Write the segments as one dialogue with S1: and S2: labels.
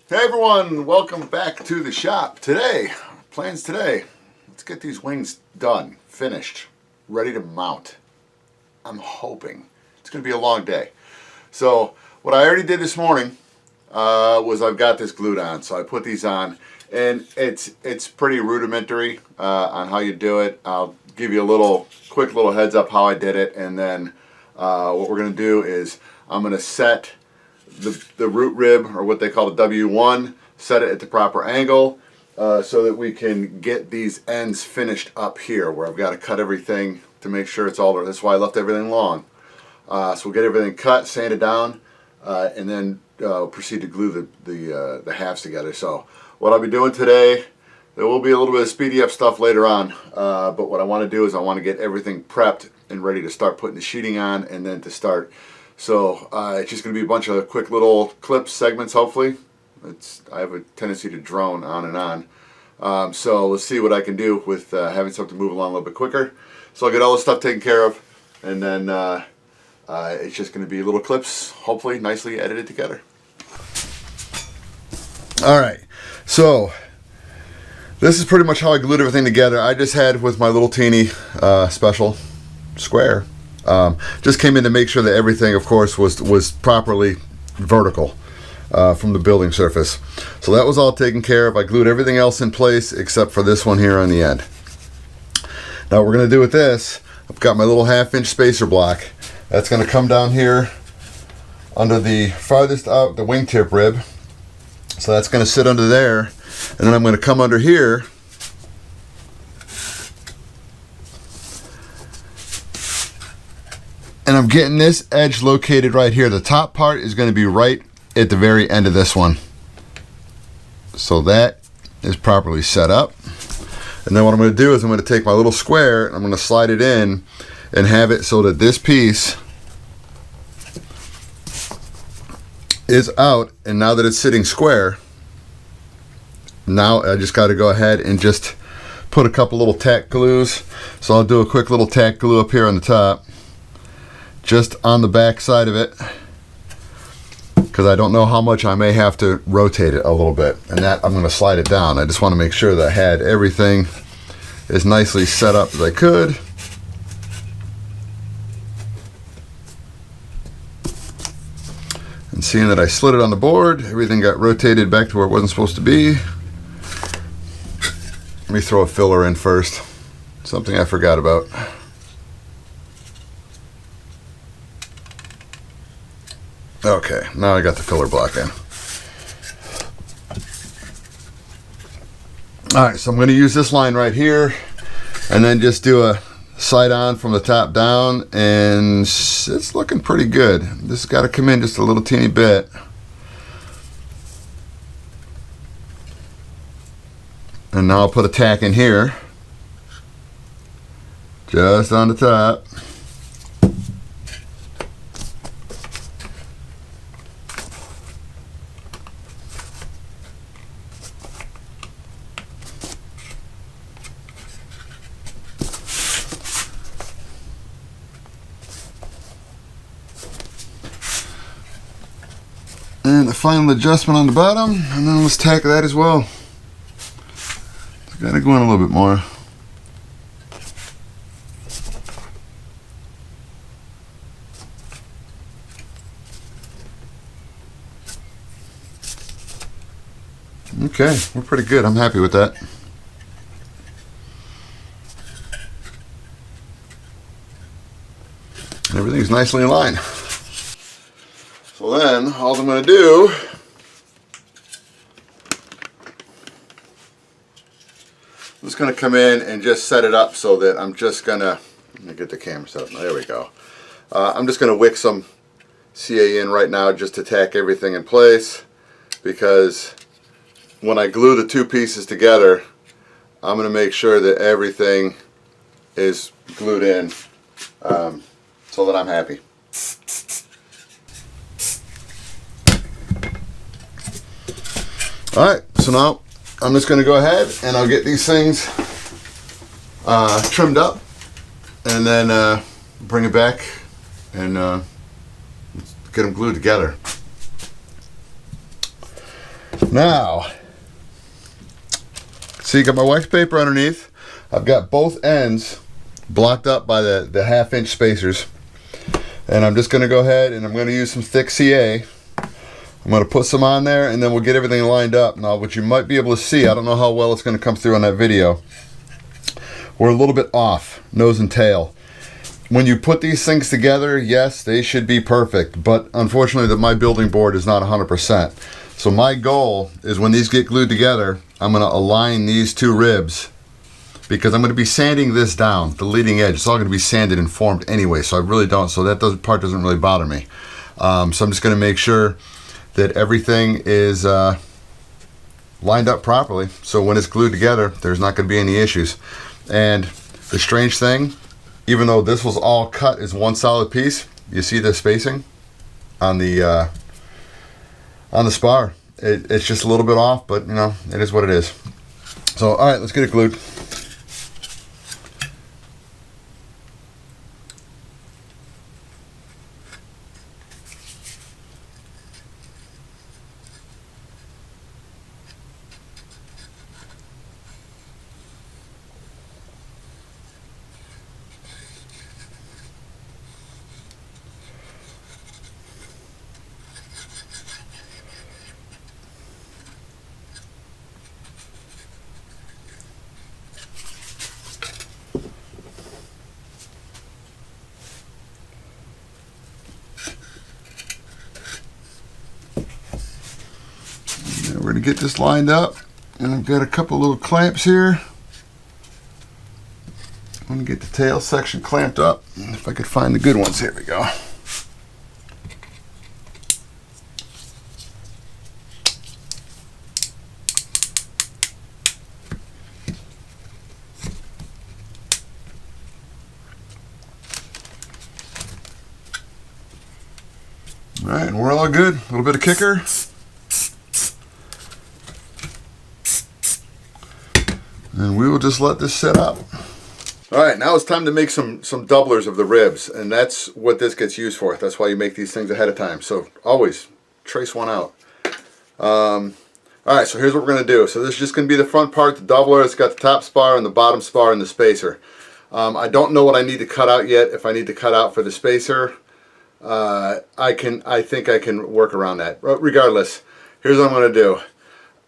S1: Hey everyone, welcome back to the shop. Today, let's get these wings done, finished, ready to mount. I'm hoping. It's going to be a long day. So what I already did this morning was I've got this glued on. So I put these on, and it's pretty rudimentary on how you do it. I'll give you a quick little heads up how I did it, and then what we're going to do is I'm going to set the root rib, or what they call the W1, set it at the proper angle so that we can get these ends finished up here where I've got to cut everything to make sure it's all there. That's why I left everything long. So we'll get everything cut, sanded down, and then proceed to glue the halves together. So what I'll be doing today, there will be a little bit of speedy up stuff later on, but what I want to do is I want to get everything prepped and ready to start putting the sheeting on, and then to start. So it's just going to be a bunch of quick little clips, segments, hopefully. I have a tendency to drone on and on. So let's see what I can do with having something move along a little bit quicker. So I'll get all this stuff taken care of, and then it's just going to be little clips, hopefully nicely edited together. All right, so this is pretty much how I glued everything together. I just had with my little teeny special square. Just came in to make sure that everything, of course, was properly vertical from the building surface. So that was all taken care of. I glued everything else in place except for this one here on the end. Now what we're going to do with this, I've got my little 1/2-inch spacer block. That's going to come down here under the farthest out the wingtip rib. So that's going to sit under there, and then I'm going to come under here and I'm getting this edge located right here. The top part is going to be right at the very end of this one. So that is properly set up. And then what I'm going to do is I'm going to take my little square and I'm going to slide it in and have it so that this piece is out. And now that it's sitting square, now I just got to go ahead and just put a couple little tack glues. So I'll do a quick little tack glue up here on the top, just on the back side of it, because I don't know how much I may have to rotate it a little bit, and that I'm going to slide it down. I just want to make sure that I had everything as nicely set up as I could. And seeing that I slid it on the board, everything got rotated back to where it wasn't supposed to be. Let me throw a filler in first, something I forgot about. Okay, now I got the filler block in. Alright, so I'm going to use this line right here and then just do a side on from the top down, and it's looking pretty good. This has got to come in just a little teeny bit. And now I'll put a tack in here, just on the top. And the final adjustment on the bottom, and then let's tack that as well. Gotta go in a little bit more. Okay, we're pretty good. I'm happy with that. Everything's nicely in line. So then, all I'm going to do I'm just going to come in and just set it up so that I'm just going to, let me get the camera set up. There we go. I'm just going to wick some CA in right now just to tack everything in place, because when I glue the two pieces together, I'm going to make sure that everything is glued in so that I'm happy. Alright, so now I'm just going to go ahead and I'll get these things trimmed up, and then bring it back and get them glued together. Now, see, you got my wax paper underneath. I've got both ends blocked up by the 1/2 inch spacers. And I'm just gonna go ahead and I'm gonna use some thick CA. I'm gonna put some on there and then we'll get everything lined up. Now, what you might be able to see, I don't know how well it's gonna come through on that video. We're a little bit off, nose and tail. When you put these things together, yes, they should be perfect, but unfortunately my building board is not 100%. So my goal is when these get glued together, I'm gonna align these two ribs because I'm gonna be sanding this down, the leading edge. It's all gonna be sanded and formed anyway, so I really don't, so that part doesn't really bother me. So I'm just gonna make sure that everything is lined up properly, so when it's glued together, there's not gonna be any issues. And the strange thing, even though this was all cut as one solid piece, you see the spacing on the spar. It's just a little bit off, but you know, it is what it is. So, all right, let's get it glued. We're going to get this lined up, and I've got a couple little clamps here. I'm going to get the tail section clamped up. If I could find the good ones, here we go. All right, and we're all good. A little bit of kicker. And we will just let this set up. All right, now it's time to make some doublers of the ribs, and that's what this gets used for. That's why you make these things ahead of time. So always trace one out. All right, so here's what we're gonna do. So this is just gonna be the front part, the doubler. It's got the top spar and the bottom spar and the spacer. I don't know what I need to cut out yet. If I need to cut out for the spacer, I think I can work around that. Regardless, here's what I'm gonna do.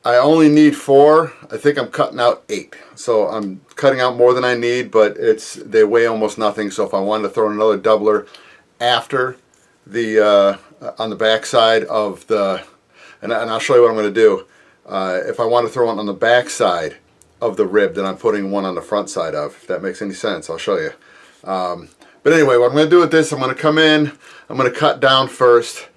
S1: I only need 4. I think I'm cutting out 8. So I'm cutting out more than I need, but they weigh almost nothing. So if I wanted to throw in another doubler after the on the back side of the, and I'll show you what I'm going to do. If I want to throw one on the back side of the rib, then I'm putting one on the front side of. If that makes any sense, I'll show you. But anyway, what I'm going to do with this, I'm going to come in. I'm going to cut down first.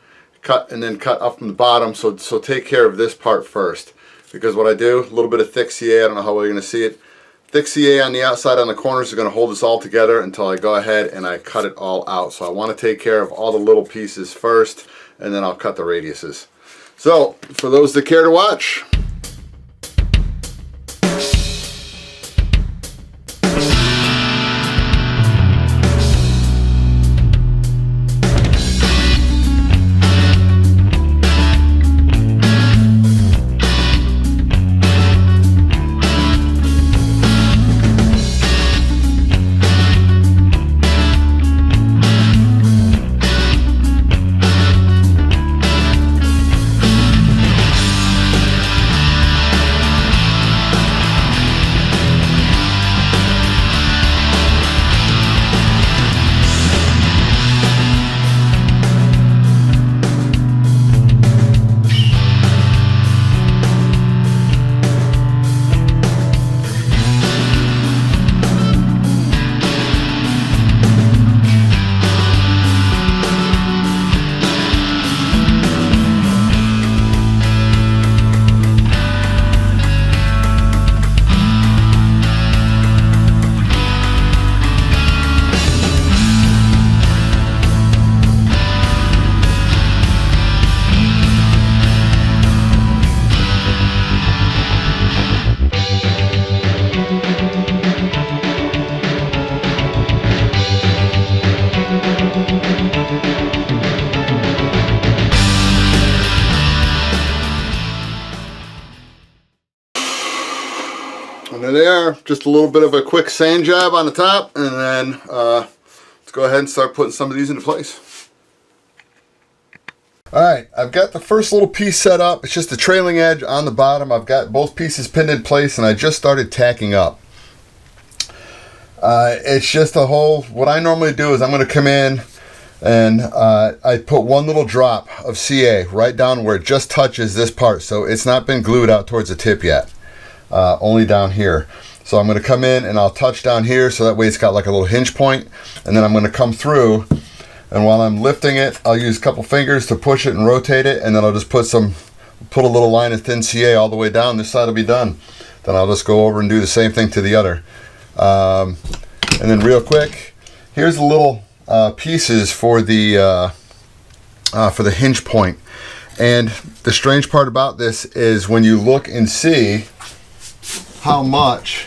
S1: Cut and then cut up from the bottom, so take care of this part first, because what I do, a little bit of thick CA, I don't know how well you're going to see it, thick CA on the outside on the corners is going to hold this all together until I go ahead and I cut it all out. So I want to take care of all the little pieces first, and then I'll cut the radiuses. So for those that care to watch, And there they are, just a little bit of a quick sand job on the top, and then let's go ahead and start putting some of these into place. Alright, I've got the first little piece set up. It's just the trailing edge on the bottom. I've got both pieces pinned in place, and I just started tacking up. It's just a whole, what I normally do is I'm going to come in and I put one little drop of CA right down where it just touches this part, so it's not been glued out towards the tip yet, only down here. So I'm going to come in and I'll touch down here, so that way it's got like a little hinge point, and then I'm going to come through, and while I'm lifting it, I'll use a couple fingers to push it and rotate it, and then I'll just put a little line of thin CA all the way down. This side will be done. Then I'll just go over and do the same thing to the other. And then real quick, here's the little pieces for the hinge point. And the strange part about this is when you look and see how much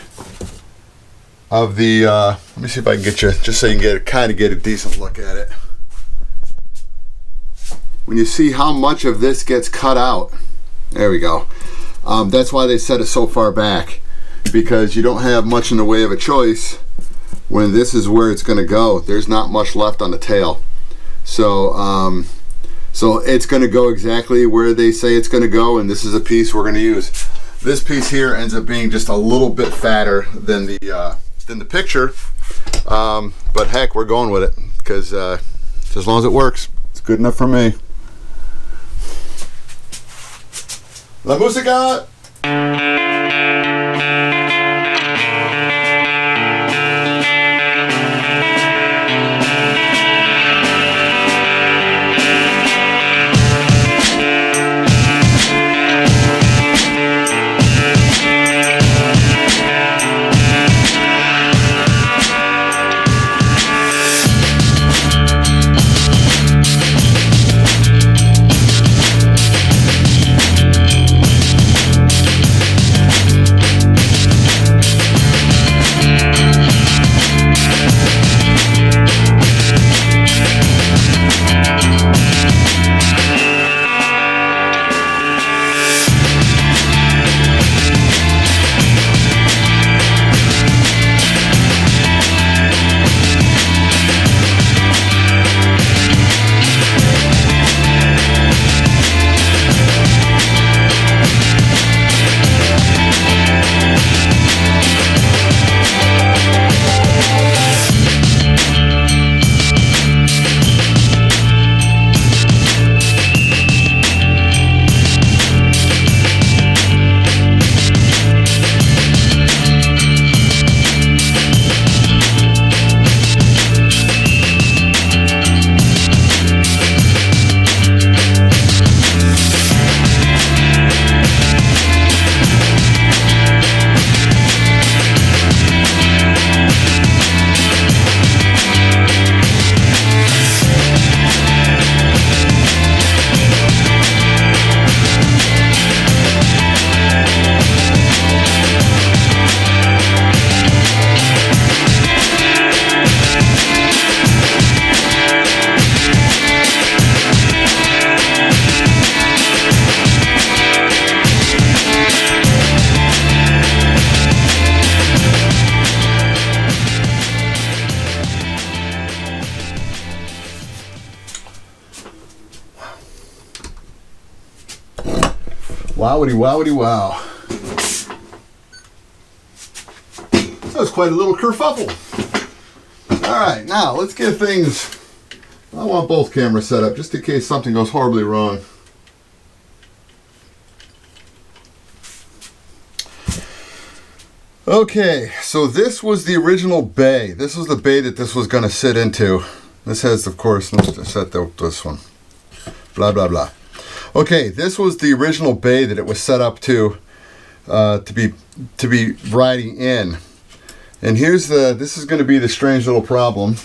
S1: of the let me see if I can get you, just so you can kind of get a decent look at it. When you see how much of this gets cut out, there we go. That's why they set it so far back, because you don't have much in the way of a choice when this is where it's going to go. There's not much left on the tail, so so it's going to go exactly where they say it's going to go, and this is a piece we're going to use. This piece here ends up being just a little bit fatter than the picture, but heck, we're going with it, because as long as it works, it's good enough for me. La música! Wowity, wowity, wow. That was quite a little kerfuffle. Alright, now let's get things. I want both cameras set up just in case something goes horribly wrong. Okay, so this was the original bay. This was the bay that this was going to sit into. This has, of course, let's just set this one. Blah, blah, blah. Okay, this was the original bay that it was set up to be riding in. And here's this is going to be the strange little problem.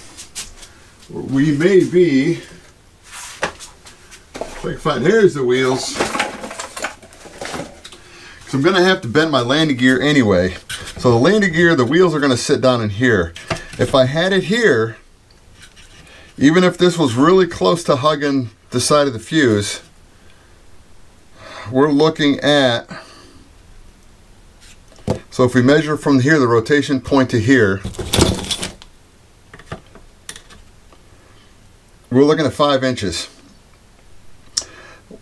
S1: We may be, if I can find, here's the wheels. So I'm going to have to bend my landing gear anyway. So the landing gear, the wheels are going to sit down in here. If I had it here, even if this was really close to hugging the side of the fuse, we're looking at, so So if we measure from here, the rotation point to here, we're looking at 5 inches,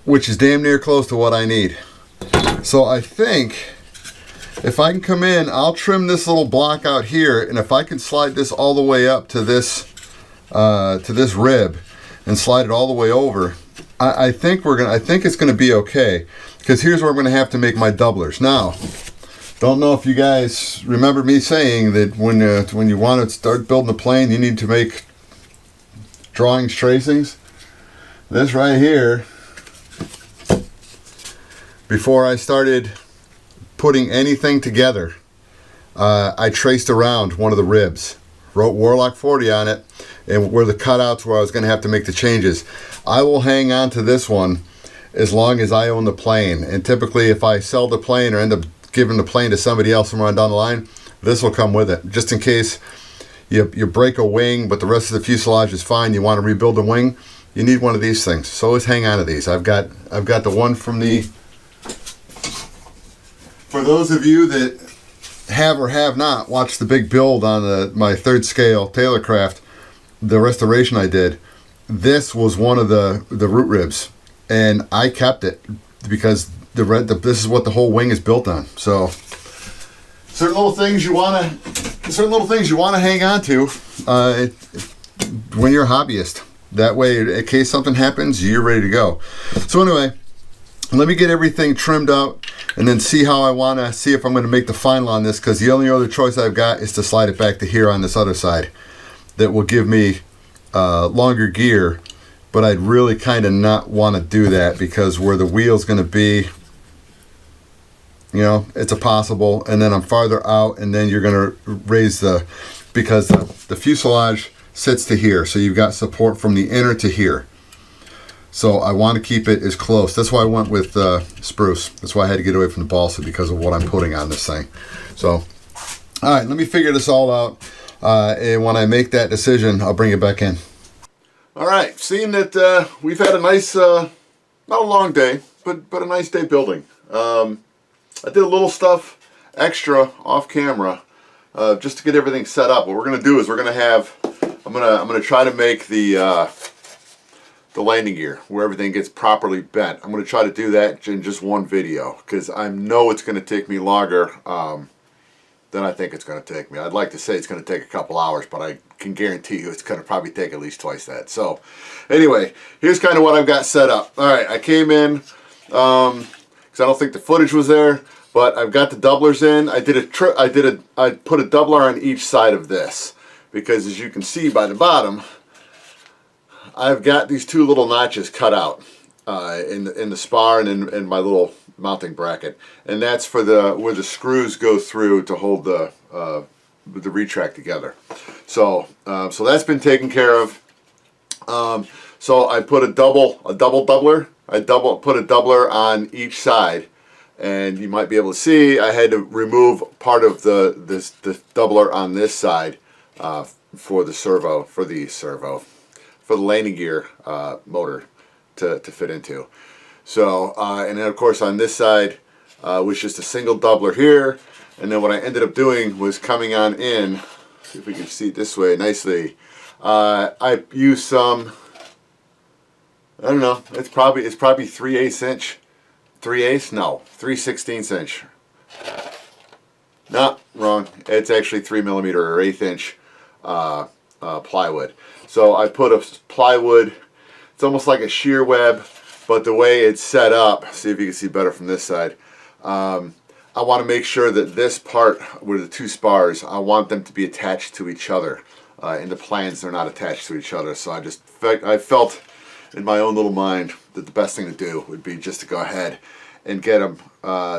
S1: which is damn near close to what I need. So I think if I can come in, I'll trim this little block out here, and if I can slide this all the way up to this rib and slide it all the way over, I think it's gonna be okay, because here's where I'm gonna have to make my doublers. Now, don't know if you guys remember me saying that when you want to start building a plane, you need to make drawings, tracings. This right here, before I started putting anything together, I traced around one of the ribs, wrote Warlock 40 on it, and where the cutouts where I was going to have to make the changes. I will hang on to this one as long as I own the plane, and typically if I sell the plane or end up giving the plane to somebody else somewhere on down the line, this will come with it, just in case you break a wing but the rest of the fuselage is fine, you want to rebuild the wing, you need one of these things. So always hang on to these. I've got the one from the, for those of you that have or have not watched the big build on my 3rd scale Taylorcraft, the restoration I did, this was one of the root ribs, and I kept it because this is what the whole wing is built on. So certain little things you want to hang on to when you're a hobbyist. That way, in case something happens, you're ready to go. So anyway, let me get everything trimmed out and then see how I want to see if I'm going to make the final on this, because the only other choice I've got is to slide it back to here on this other side. That will give me longer gear, but I'd really kind of not want to do that, because where the wheel's going to be, you know, it's a possible, and then I'm farther out, and then you're going to raise because the fuselage sits to here, so you've got support from the inner to here. So I want to keep it as close. That's why I went with spruce. That's why I had to get away from the balsa, because of what I'm putting on this thing. So, all right, let me figure this all out, and when I make that decision, I'll bring it back in. All right, seeing that we've had a nice, not a long day, but a nice day building. I did a little stuff extra off camera just to get everything set up. What we're gonna do is I'm gonna try to make the landing gear where everything gets properly bent. I'm gonna try to do that in just one video, because I know it's gonna take me longer than I think it's gonna take me. I'd like to say it's gonna take a couple hours, but I can guarantee you it's gonna probably take at least twice that. So anyway, here's kind of what I've got set up. All right, I came in because I don't think the footage was there, but I've got the doublers in. I put a doubler on each side of this, because as you can see by the bottom, I've got these 2 little notches cut out in the spar and in my little mounting bracket, and that's for where the screws go through to hold the retract together. So so that's been taken care of. So I put a double doubler. I put a doubler on each side, and you might be able to see I had to remove part of the doubler on this side for the landing gear motor to fit into. So and then of course on this side was just a single doubler here, and then what I ended up doing was coming on in, see if we can see it this way nicely. I used some, I don't know, it's probably 3/8 inch, 3/8, no, 3/16 inch. No, wrong. It's actually 3mm or 1/8 inch plywood. So I put a plywood, it's almost like a shear web, but the way it's set up, see if you can see better from this side, I want to make sure that this part where the 2 spars, I want them to be attached to each other. In the plans, they're not attached to each other, so I felt in my own little mind that the best thing to do would be just to go ahead and get them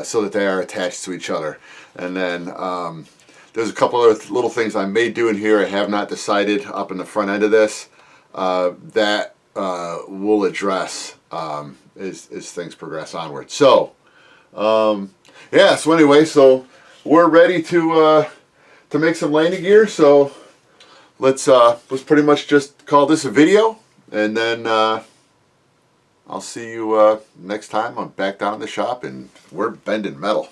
S1: so that they are attached to each other. And then there's a couple other little things I may do in here. I have not decided up in the front end of this that we'll address as things progress onward. So yeah, so anyway, so we're ready to make some landing gear. So let's pretty much just call this a video, and then I'll see you next time. I'm back down in the shop, and we're bending metal.